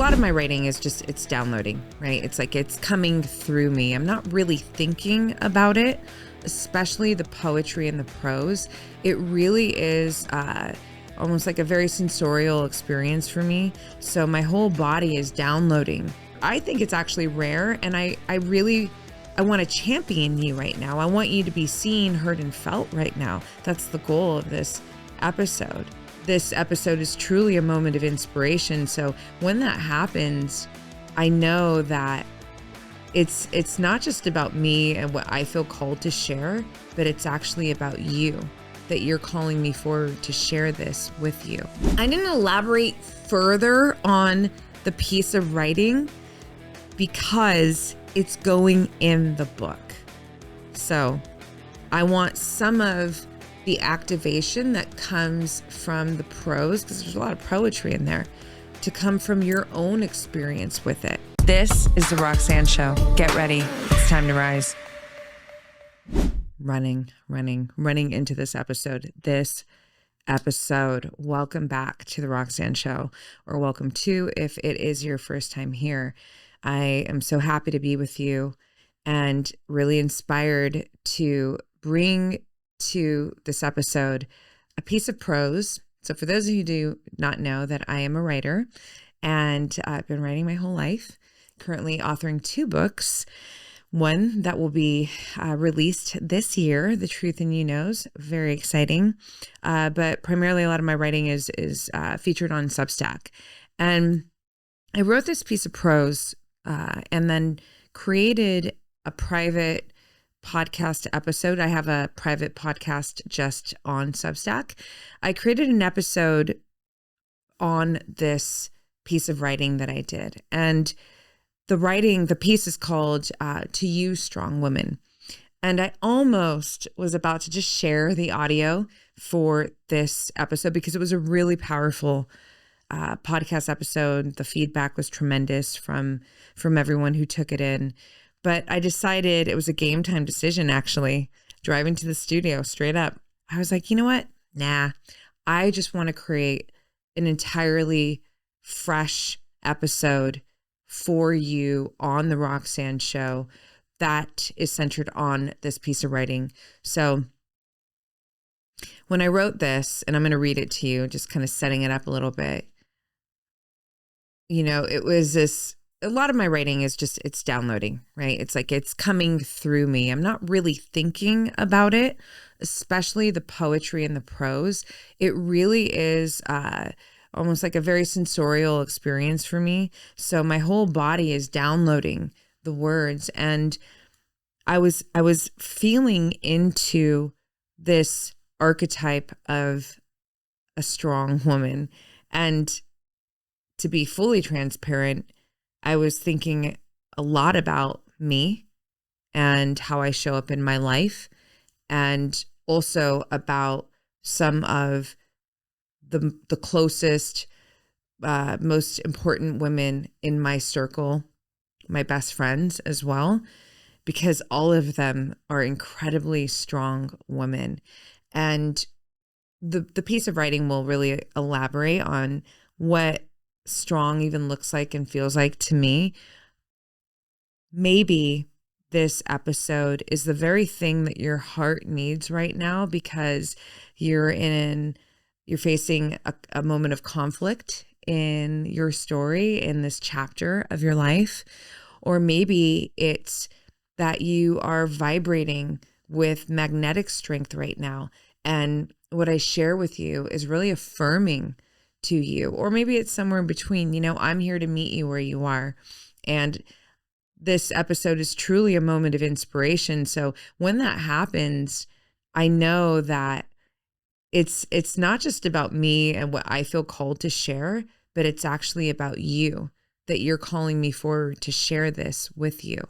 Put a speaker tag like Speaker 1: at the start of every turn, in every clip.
Speaker 1: lot of my writing is just, it's downloading, right? It's like it's coming through me. I'm not really thinking about it, especially the poetry and the prose. It really is almost like a very sensorial experience for me. So my whole body is downloading. I think it's actually rare, and I want to champion you right now. I want you to be seen, heard, and felt right now. That's the goal of this episode. This episode is truly a moment of inspiration. So when that happens, I know that it's not just about me and what I feel called to share, but it's actually about you, that you're calling me forward to share this with you. I didn't elaborate further on the piece of writing because it's going in the book. So I want some of the activation that comes from the prose, because there's a lot of poetry in there, to come from your own experience with it. This is the ROXANNE Show. Get ready. It's time to rise. Running into this episode. Welcome back to the ROXANNE Show, or welcome to if it is your first time here. I am so happy to be with you and really inspired to bring to this episode a piece of prose. So for those of you who do not know, that I am a writer, and I've been writing my whole life, currently authoring 2 books. One that will be released this year, The Truth in You Knows, very exciting. But primarily a lot of my writing is featured on Substack. And I wrote this piece of prose and then created a private podcast episode. I have a private podcast just on Substack. I created an episode on this piece of writing that I did. And the piece is called To You Strong Women. And I almost was about to just share the audio for this episode because it was a really powerful podcast episode. The feedback was tremendous from everyone who took it in. But I decided, it was a game time decision, actually, driving to the studio straight up. I was like, you know what? Nah, I just want to create an entirely fresh episode for you on the ROXANNE Show that is centered on this piece of writing. So when I wrote this, and I'm going to read it to you, just kind of setting it up a little bit, it was this. A lot of my writing is just, it's downloading, right? It's like it's coming through me. I'm not really thinking about it, especially the poetry and the prose. It really is almost like a very sensorial experience for me. So my whole body is downloading the words, and I was feeling into this archetype of a strong woman. And to be fully transparent, I was thinking a lot about me and how I show up in my life, and also about some of the closest, most important women in my circle, my best friends as well, because all of them are incredibly strong women. And the piece of writing will really elaborate on what strong even looks like and feels like to me. Maybe this episode is the very thing that your heart needs right now, because you're facing a moment of conflict in your story, in this chapter of your life. Or maybe it's that you are vibrating with magnetic strength right now, and what I share with you is really affirming to you. Or maybe it's somewhere in between. I'm here to meet you where you are. And this episode is truly a moment of inspiration. So when that happens, I know that it's not just about me and what I feel called to share, but it's actually about you, that you're calling me forward to share this with you.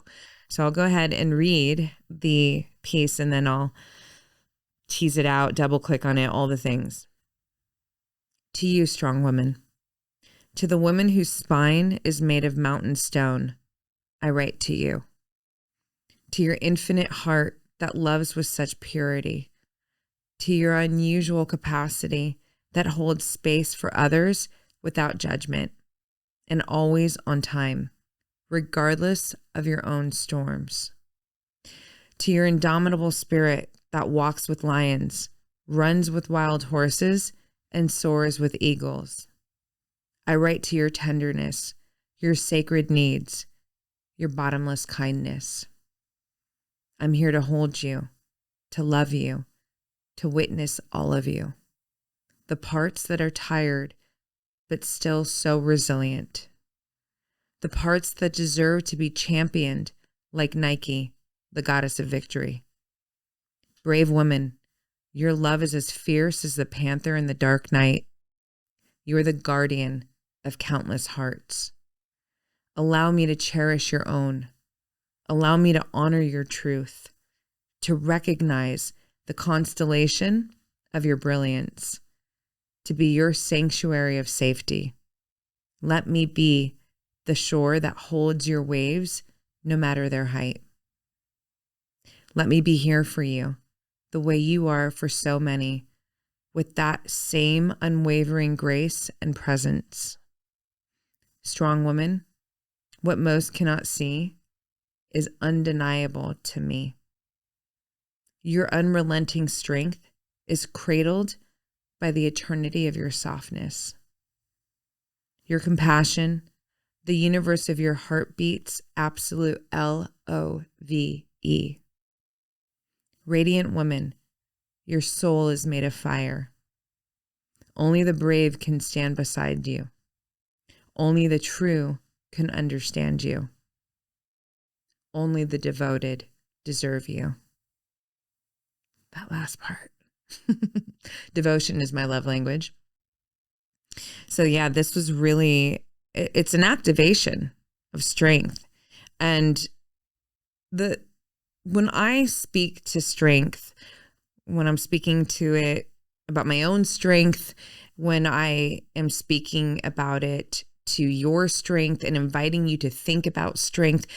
Speaker 1: So I'll go ahead and read the piece, and then I'll tease it out, double click on it, all the things. To you, strong woman. To the woman whose spine is made of mountain stone, I write to you. To your infinite heart that loves with such purity. To your unusual capacity that holds space for others without judgment. and always on time, regardless of your own storms. To your indomitable spirit that walks with lions, runs with wild horses, and soars with eagles, I write to your tenderness, your sacred needs, your bottomless kindness. I'm here to hold you, to love you, to witness all of you, the parts that are tired but still so resilient, the parts that deserve to be championed like Nike, the goddess of victory. Brave woman, your love is as fierce as the panther in the dark night. You are the guardian of countless hearts. Allow me to cherish your own. Allow me to honor your truth, to recognize the constellation of your brilliance, to be your sanctuary of safety. Let me be the shore that holds your waves, no matter their height. Let me be here for you, the way you are for so many, with that same unwavering grace and presence. Strong woman, what most cannot see is undeniable to me. Your unrelenting strength is cradled by the eternity of your softness. Your compassion, the universe of your heartbeat's absolute LOVE. Radiant woman, your soul is made of fire. Only the brave can stand beside you. Only the true can understand you. Only the devoted deserve you. That last part. Devotion is my love language. So yeah, this was really, it's an activation of strength. And when I speak to strength, when I'm speaking to it about my own strength, when I am speaking about it to your strength and inviting you to think about strength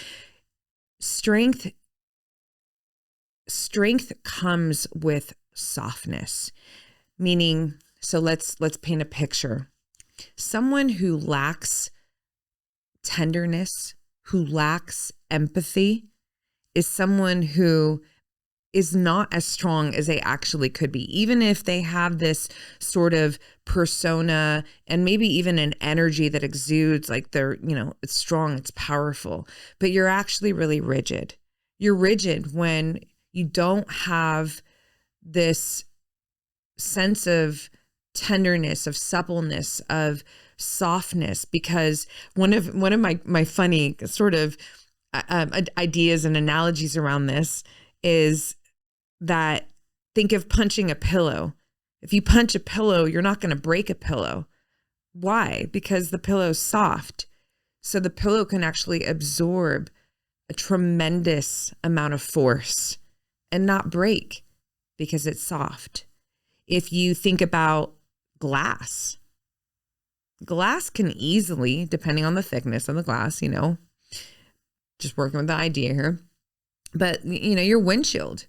Speaker 1: comes with softness, meaning, so let's paint a picture. Someone who lacks tenderness, who lacks empathy, is someone who is not as strong as they actually could be, even if they have this sort of persona and maybe even an energy that exudes like they're, it's strong, it's powerful, but you're actually really rigid. You're rigid when you don't have this sense of tenderness, of suppleness, of softness, because one of my funny sort of ideas and analogies around this is that, think of punching a pillow. If you punch a pillow, you're not going to break a pillow. Why? Because the pillow's soft. So the pillow can actually absorb a tremendous amount of force and not break because it's soft. If you think about glass can easily, depending on the thickness of the glass, just working with the idea here, but your windshield,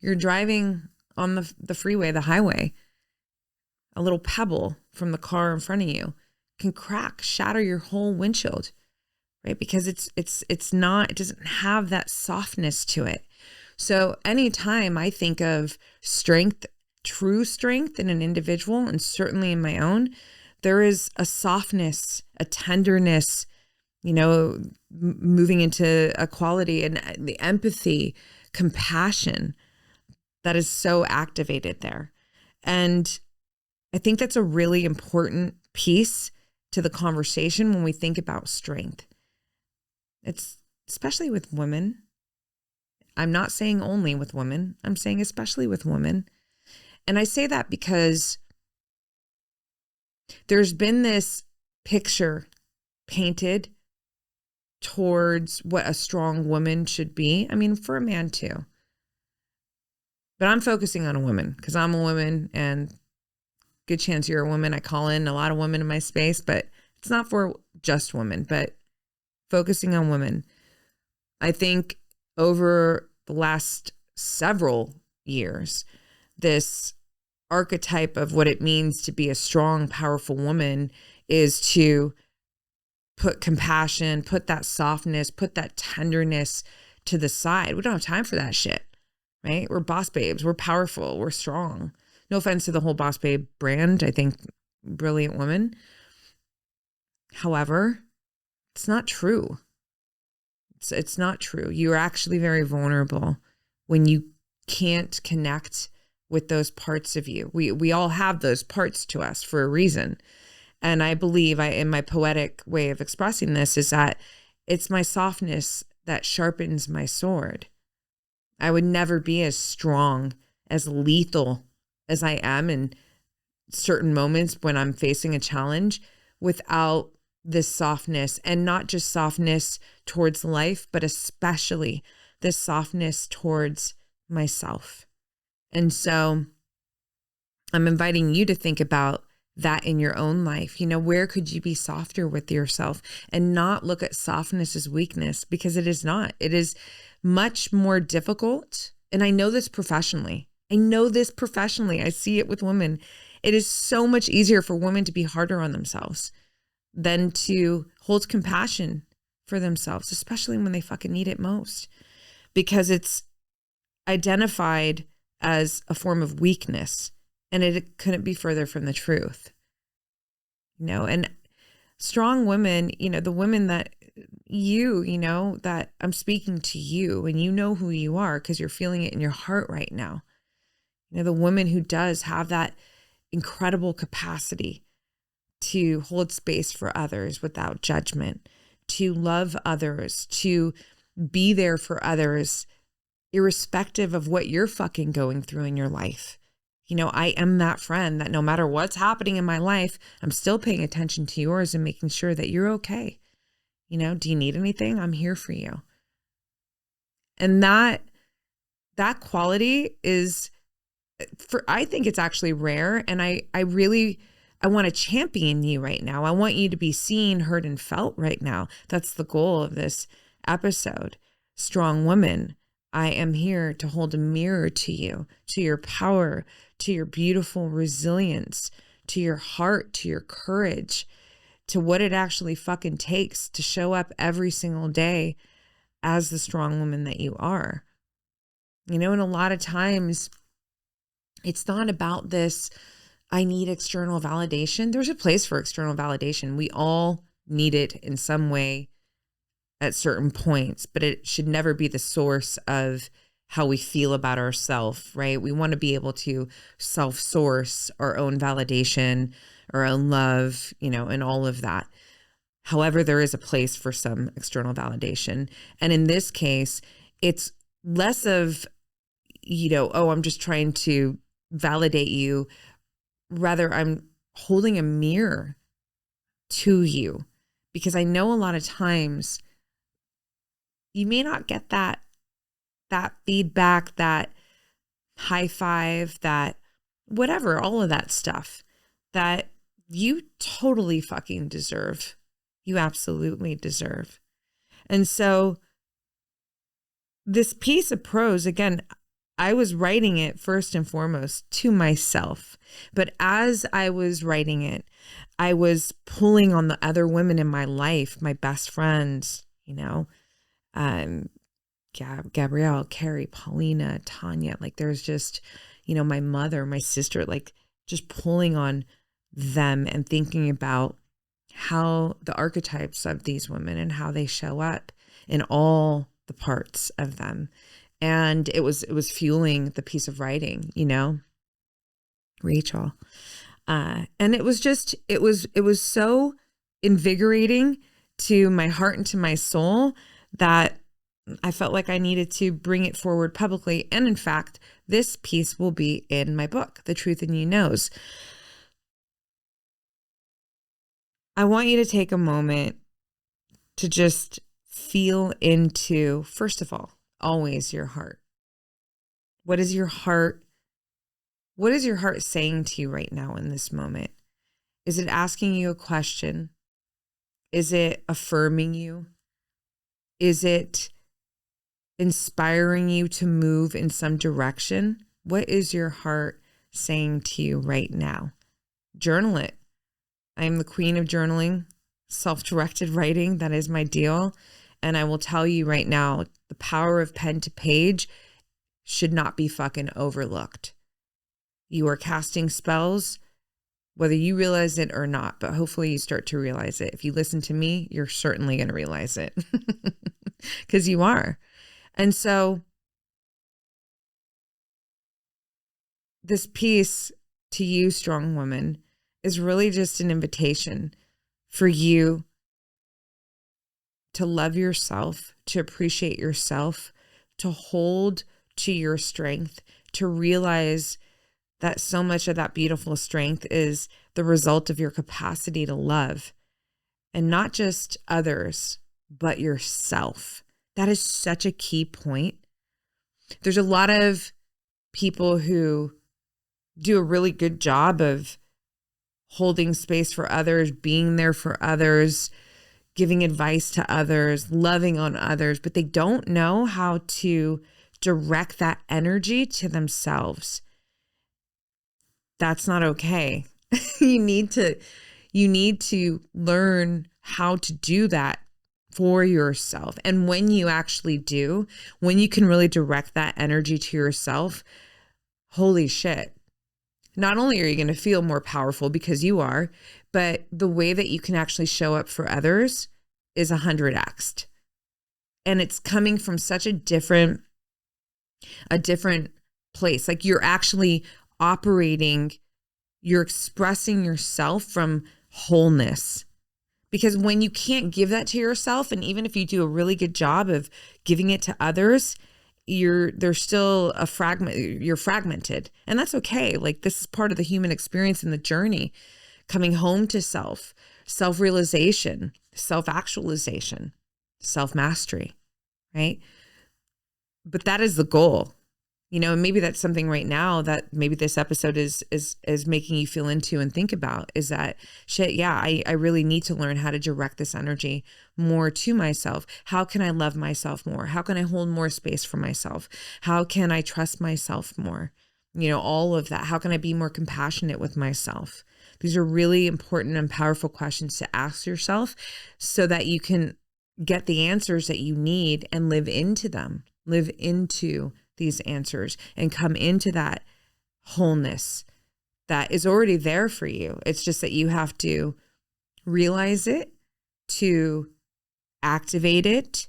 Speaker 1: you're driving on the freeway, the highway, a little pebble from the car in front of you can shatter your whole windshield, right? Because it doesn't have that softness to it. So anytime I think of strength, true strength in an individual, and certainly in my own, there is a softness, a tenderness, moving into a quality and the empathy, compassion that is so activated there. And I think that's a really important piece to the conversation when we think about strength. It's especially with women. I'm not saying only with women. I'm saying especially with women. And I say that because there's been this picture painted towards what a strong woman should be. I mean, for a man too. But I'm focusing on a woman because I'm a woman, and good chance you're a woman. I call in a lot of women in my space, but it's not for just women, but focusing on women. I think over the last several years, this archetype of what it means to be a strong, powerful woman is to put compassion, put that softness, put that tenderness to the side. We don't have time for that shit, right? We're boss babes. We're powerful. We're strong. No offense to the whole boss babe brand. I think brilliant woman. However, it's not true. It's not true. You're actually very vulnerable when you can't connect with those parts of you. We all have those parts to us for a reason. And I believe in my poetic way of expressing this is that it's my softness that sharpens my sword. I would never be as strong, as lethal as I am in certain moments when I'm facing a challenge without this softness, and not just softness towards life, but especially this softness towards myself. And so I'm inviting you to think about that in your own life. You know, where could you be softer with yourself and not look at softness as weakness, because it is not. It is much more difficult. And I know this professionally. I see it with women. It is so much easier for women to be harder on themselves than to hold compassion for themselves, especially when they fucking need it most, because it's identified as a form of weakness, and it couldn't be further from the truth. You know, and strong women, you know, the women that you know, that I'm speaking to you, and you know who you are because you're feeling it in your heart right now. You know, the woman who does have that incredible capacity to hold space for others without judgment, to love others, to be there for others, irrespective of what you're fucking going through in your life. You know, I am that friend that no matter what's happening in my life, I'm still paying attention to yours and making sure that you're okay. You know, do you need anything? I'm here for you. And that quality is, I think it's actually rare. And I want to champion you right now. I want you to be seen, heard, and felt right now. That's the goal of this episode. Strong woman, I am here to hold a mirror to you, to your power, to your beautiful resilience, to your heart, to your courage, to what it actually fucking takes to show up every single day as the strong woman that you are. You know, and a lot of times it's not about this, I need external validation. There's a place for external validation. We all need it in some way at certain points, but it should never be the source of how we feel about ourselves, right? We want to be able to self-source our own validation, our own love, you know, and all of that. However, there is a place for some external validation. And in this case, it's less of, you know, oh, I'm just trying to validate you. Rather, I'm holding a mirror to you, because I know a lot of times you may not get that feedback, that high five, that whatever, all of that stuff that you totally fucking deserve. You absolutely deserve. And so this piece of prose, again, I was writing it first and foremost to myself. But as I was writing it, I was pulling on the other women in my life, my best friends, you know, Gabrielle, Carrie, Paulina, Tanya, like there's just, you know, my mother, my sister, like just pulling on them and thinking about how the archetypes of these women and how they show up in all the parts of them. And it was fueling the piece of writing, you know, Rachel. And it was just, it was so invigorating to my heart and to my soul that I felt like I needed to bring it forward publicly. And in fact, this piece will be in my book, The Truth in You Knows. I want you to take a moment to just feel into, first of all, always your heart. What is your heart saying to you right now in this moment? Is it asking you a question? Is it affirming you? Is it inspiring you to move in some direction? What is your heart saying to you right now? Journal it. I am the queen of journaling. self-directed writing. That is my deal. And I will tell you right now, the power of pen to page should not be fucking overlooked. You are casting spells, whether you realize it or not, but hopefully you start to realize it. If you listen to me, you're certainly going to realize it because you are. And so this piece to you, strong woman, is really just an invitation for you to love yourself, to appreciate yourself, to hold to your strength, to realize that so much of that beautiful strength is the result of your capacity to love, and not just others, but yourself. That is such a key point. There's a lot of people who do a really good job of holding space for others, being there for others, giving advice to others, loving on others, but they don't know how to direct that energy to themselves. That's not okay. You need to learn how to do that for yourself. And when you actually do, when you can really direct that energy to yourself, holy shit. Not only are you going to feel more powerful because you are, but the way that you can actually show up for others is 100x'd. And it's coming from such a different place. Like you're actually operating, you're expressing yourself from wholeness. Because when you can't give that to yourself, and even if you do a really good job of giving it to others, there's still a fragment, you're fragmented. And that's okay. Like this is part of the human experience and the journey, coming home to self-realization, self-actualization, self-mastery, right? But that is the goal. You know, and maybe that's something right now that maybe this episode is making you feel into and think about, is that shit, yeah, I really need to learn how to direct this energy more to myself. How can I love myself more? How can I hold more space for myself? How can I trust myself more? You know, all of that. How can I be more compassionate with myself? These are really important and powerful questions to ask yourself so that you can get the answers that you need and live into them, live into these answers and come into that wholeness that is already there for you. It's just that you have to realize it, to activate it,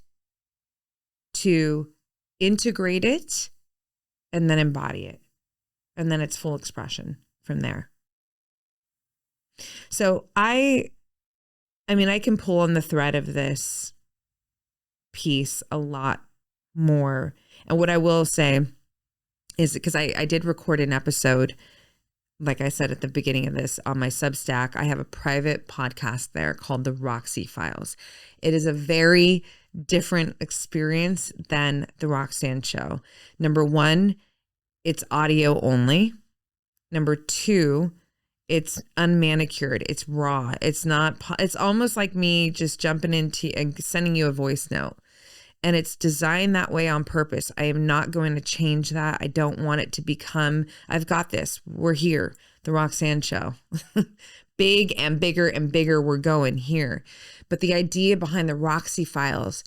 Speaker 1: to integrate it, and then embody it. And then it's full expression from there. So I mean, I can pull on the thread of this piece a lot more. And what I will say is, because I did record an episode, like I said at the beginning of this, on my Substack. I have a private podcast there called the Roxy Files. It is a very different experience than the Roxanne show. Number one, it's audio only. Number two, it's unmanicured. It's raw. It's almost like me just jumping into and sending you a voice note. And it's designed that way on purpose. I am not going to change that. I don't want it to become, I've got this. We're here. The Roxanne show. Big and bigger we're going here. But the idea behind the Roxy Files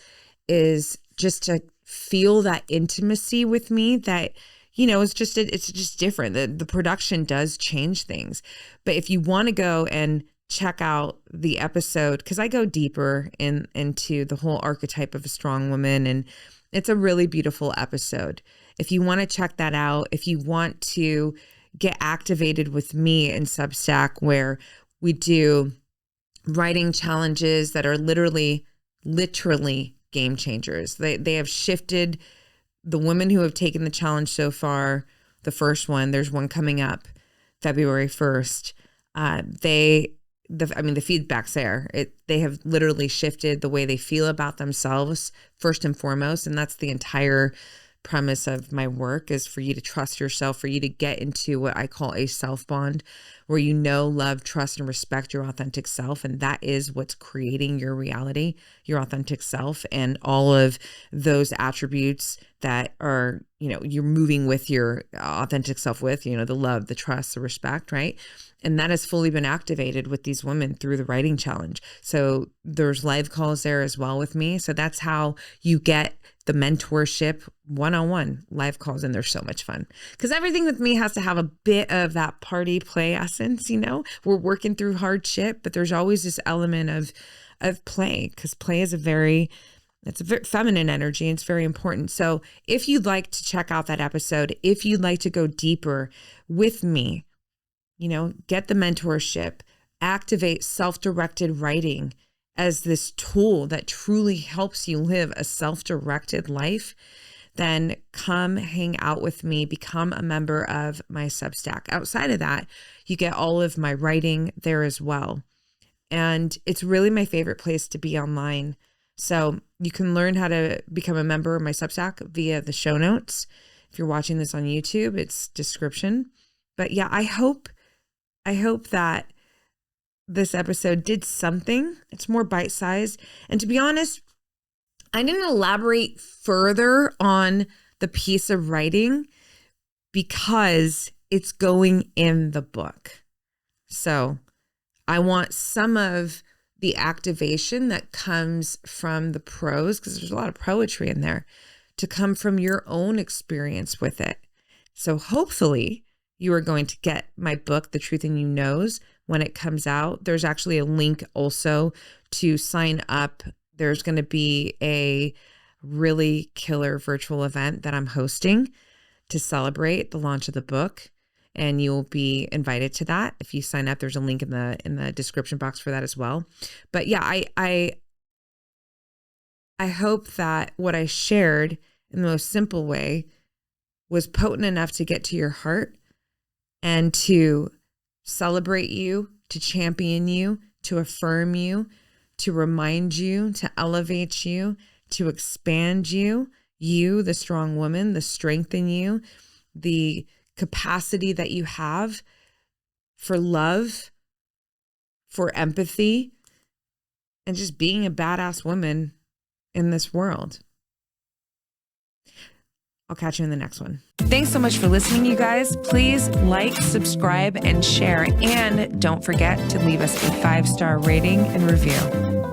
Speaker 1: is just to feel that intimacy with me that, you know, it's just different. The production does change things. But if you want to go and check out the episode, because I go deeper into the whole archetype of a strong woman, and it's a really beautiful episode. If you want to check that out, if you want to get activated with me in Substack, where we do writing challenges that are literally game changers. They have shifted the women who have taken the challenge so far. The first one, there's one coming up February 1st. The feedback's there. They have literally shifted the way they feel about themselves first and foremost. And that's the entire premise of my work, is for you to trust yourself, for you to get into what I call a self bond, where you know, love, trust, and respect your authentic self. And that is what's creating your reality. your authentic self and all of those attributes that are, you're moving with your authentic self with, the love, the trust, the respect, right? And that has fully been activated with these women through the writing challenge. So there's live calls there as well with me. So that's how you get the mentorship one-on-one live calls. And they're so much fun because everything with me has to have a bit of that party play essence. We're working through hard shit, but there's always this element of play, because play is it's a very feminine energy. And it's very important. So if you'd like to check out that episode, if you'd like to go deeper with me, get the mentorship, activate self-directed writing as this tool that truly helps you live a self-directed life, then come hang out with me, become a member of my Substack. Outside of that, you get all of my writing there as well. And it's really my favorite place to be online. So you can learn how to become a member of my Substack via the show notes. If you're watching this on YouTube, it's description. But yeah, I hope that this episode did something. It's more bite-sized. And to be honest, I didn't elaborate further on the piece of writing because it's going in the book. So I want some of the activation that comes from the prose, because there's a lot of poetry in there, to come from your own experience with it. So hopefully you are going to get my book, The Truth in You Knows, when it comes out. There's actually a link also to sign up. There's going to be a really killer virtual event that I'm hosting to celebrate the launch of the book. And you'll be invited to that. If you sign up, there's a link in the description box for that as well. But yeah, I hope that what I shared in the most simple way was potent enough to get to your heart and to celebrate you, to champion you, to affirm you, to remind you, to elevate you, to expand you, the strong woman, the strength in you, the capacity that you have for love, for empathy, and just being a badass woman in this world. I'll catch you in the next one. Thanks so much for listening, you guys. Please like, subscribe, and share. And don't forget to leave us a 5-star rating and review.